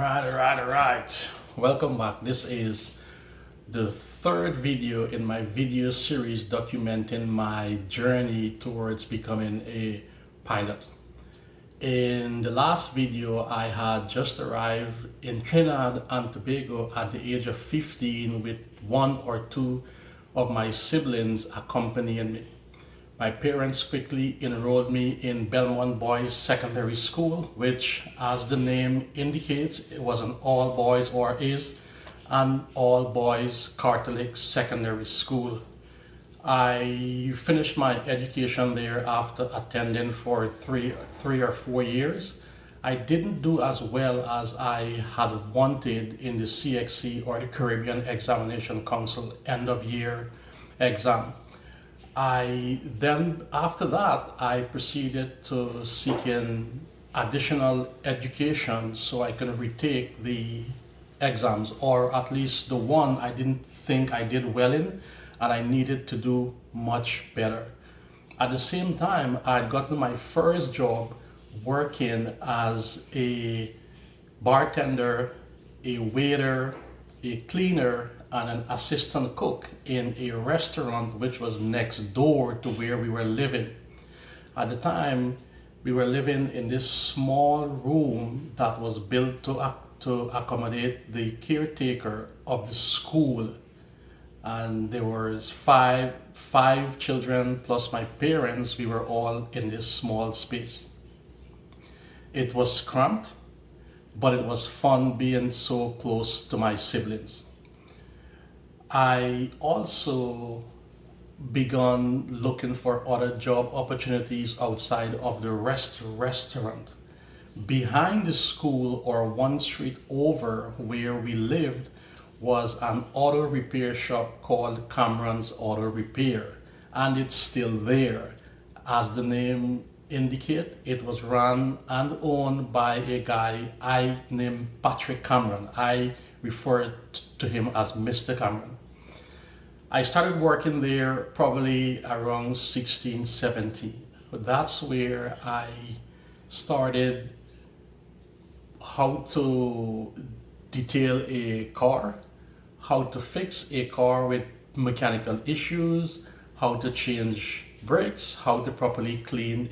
All right. Welcome back. This is the third video in my video series documenting my journey towards becoming a pilot. In the last video, I had just arrived in Trinidad and Tobago at the age of 15 with one or two of my siblings accompanying me. My parents quickly enrolled me in Belmont Boys Secondary School, which, as the name indicates, it was an all boys or is an all boys Catholic secondary school. I finished my education there after attending for three or 4 years. I didn't do as well as I had wanted in the CXC or the Caribbean Examination Council end of year exam. After that, I proceeded to seeking additional education so I can retake the exams, or at least the one I didn't think I did well in, and I needed to do much better. At the same time, I had gotten my first job working as a bartender, a waiter, a cleaner, and an assistant cook in a restaurant which was next door to where we were living. At the time, we were living in this small room that was built to accommodate the caretaker of the school. And there was five children plus my parents. We were all in this small space. It was cramped, but it was fun being so close to my siblings. I also began looking for other job opportunities outside of the restaurant. Behind the school, or one street over where we lived, was an auto repair shop called Cameron's Auto Repair, and it's still there. As the name indicates, it was run and owned by a guy I named Patrick Cameron. I refer to him as Mr. Cameron. I started working there probably around 16, 17. That's where I started how to detail a car, how to fix a car with mechanical issues, how to change brakes, how to properly clean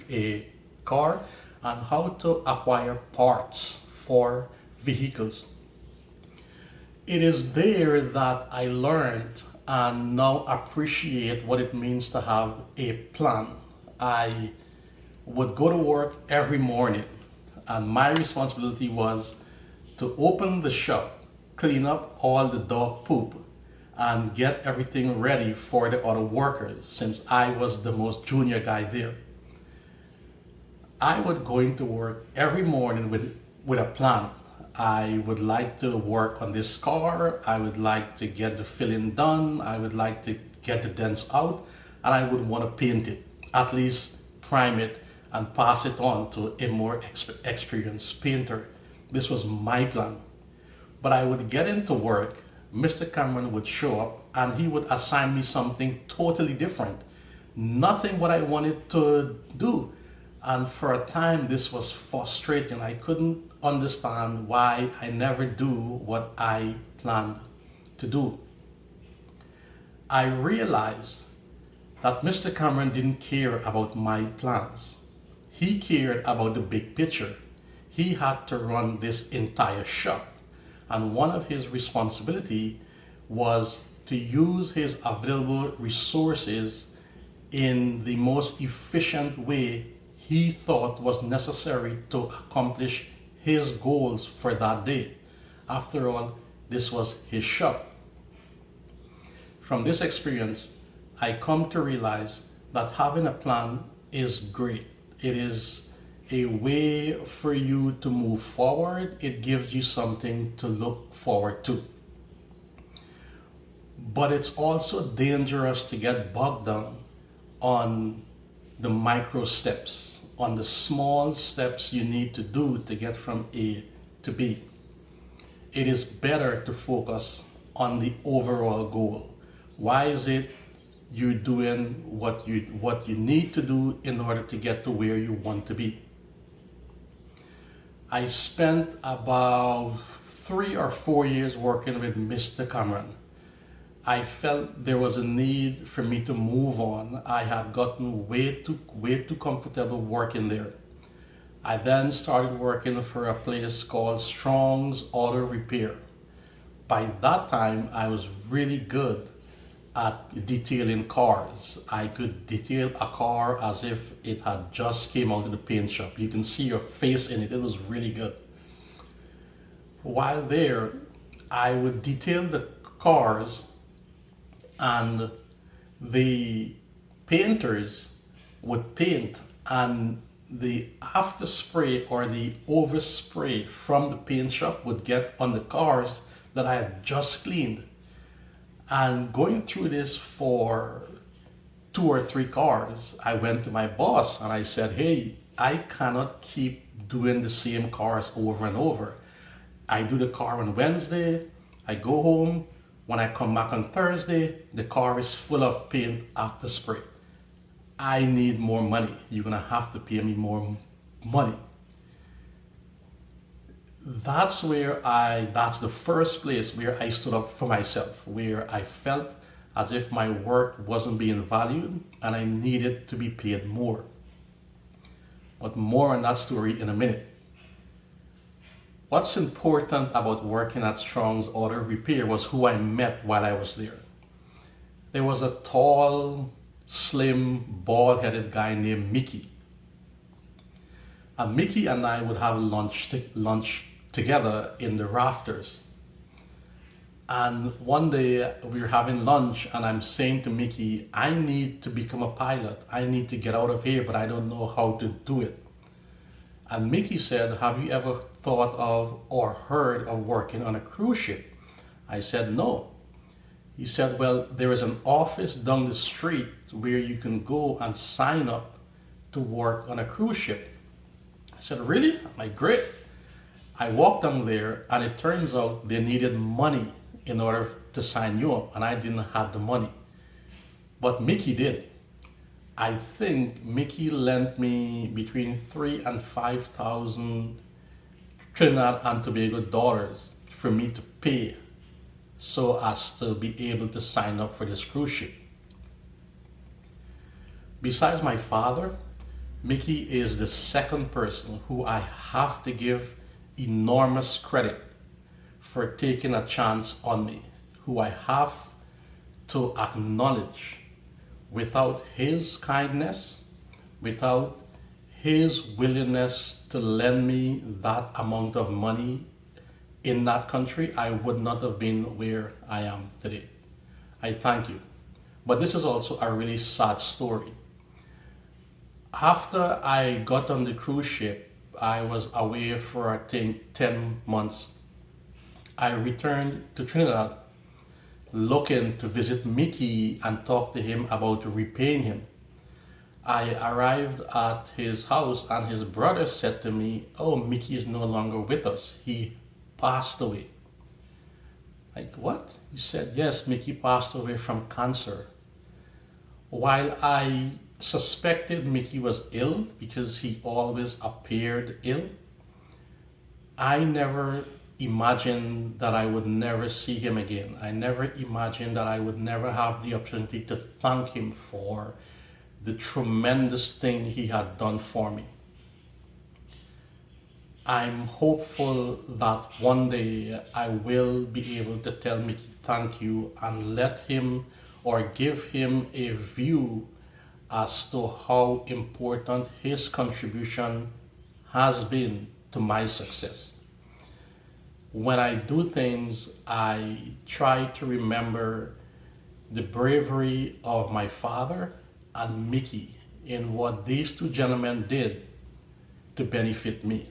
a car, and how to acquire parts for vehicles. It is there that I learned and now appreciate what it means to have a plan. I would go to work every morning, and my responsibility was to open the shop, clean up all the dog poop, and get everything ready for the other workers, since I was the most junior guy there. I would go into work every morning with a plan. I would like to work on this car, I would like to get the filling done, I would like to get the dents out, and I would want to paint it, at least prime it and pass it on to a more experienced painter. This was my plan. But I would get into work, Mr. Cameron would show up, and he would assign me something totally different. Nothing what I wanted to do. And for a time, this was frustrating. I couldn't understand why I never do what I planned to do. I realized that Mr. Cameron didn't care about my plans. He cared about the big picture. He had to run this entire shop. And one of his responsibility was to use his available resources in the most efficient way he thought was necessary to accomplish his goals for that day. After all, this was his shop. From this experience, I come to realize that having a plan is great. It is a way for you to move forward. It gives you something to look forward to. But it's also dangerous to get bogged down on the micro steps, on the small steps you need to do to get from A to B. It is better to focus on the overall goal. Why is it you're doing what you need to do in order to get to where you want to be? I spent about 3 or 4 years working with Mr. Cameron. I felt there was a need for me to move on. I had gotten way too comfortable working there. I then started working for a place called Strong's Auto Repair. By that time, I was really good at detailing cars. I could detail a car as if it had just came out of the paint shop. You can see your face in it. It was really good. While there, I would detail the cars, and the painters would paint, and the after spray or the overspray from the paint shop would get on the cars that I had just cleaned. And going through this for 2 or 3 cars, I went to my boss and I said, hey, I cannot keep doing the same cars over and over. I do the car on Wednesday, I go home. When I come back on Thursday, the car is full of paint after spray. I need more money. You're gonna have to pay me more money. That's the first place where I stood up for myself, where I felt as if my work wasn't being valued and I needed to be paid more. But more on that story in a minute. What's important about working at Strong's Auto Repair was who I met while I was there. There was a tall, slim, bald-headed guy named Mickey. And Mickey and I would have lunch together in the rafters. And one day we were having lunch and I'm saying to Mickey, I need to become a pilot. I need to get out of here, but I don't know how to do it. And Mickey said, have you ever thought of or heard of working on a cruise ship? I said, no. He said, well, there is an office down the street where you can go and sign up to work on a cruise ship. I said, really? I'm like, great. I walked down there and it turns out they needed money in order to sign you up, and I didn't have the money. But Mickey did. I think Mickey lent me between 3,000 and 5,000 Trinidad and Tobago dollars for me to pay so as to be able to sign up for this cruise ship. Besides my father, Mickey is the second person who I have to give enormous credit for taking a chance on me, who I have to acknowledge. Without his kindness, without his willingness to lend me that amount of money in that country, I would not have been where I am today. I thank you. But this is also a really sad story. After I got on the cruise ship, I was away for I think 10 months. I returned to Trinidad looking to visit Mickey and talk to him about repaying him. I arrived at his house and his brother said to me, oh, Mickey is no longer with us. He passed away. Like, what? He said, yes, Mickey passed away from cancer. While I suspected Mickey was ill because he always appeared ill, I never imagined that I would never see him again. I never imagined that I would never have the opportunity to thank him for the tremendous thing he had done for me. I'm hopeful that one day I will be able to tell Mickey thank you and let him or give him a view as to how important his contribution has been to my success. When I do things, I try to remember the bravery of my father and Mickey in what these two gentlemen did to benefit me.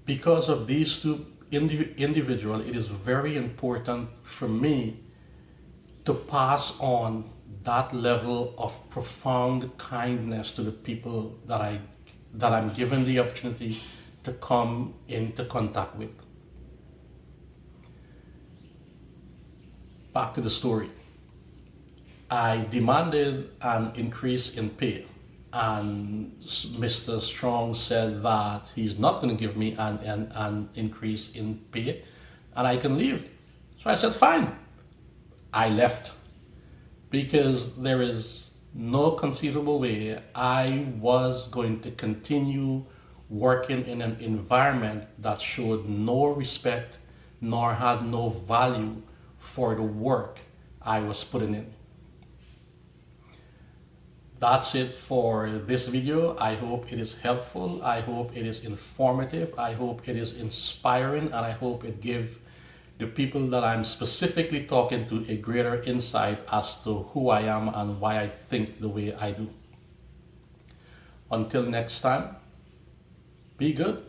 Because of these two individuals, it is very important for me to pass on that level of profound kindness to the people that I'm given the opportunity to come into contact with. Back to the story. I demanded an increase in pay. And Mr. Strong said that he's not going to give me an increase in pay and I can leave. So I said, fine. I left because there is no conceivable way I was going to continue working in an environment that showed no respect nor had no value for the work I was putting in. That's it for this video. I hope it is helpful. I hope it is informative. I hope it is inspiring, and I hope it gives the people that I'm specifically talking to a greater insight as to who I am and why I think the way I do. Until next time, be good.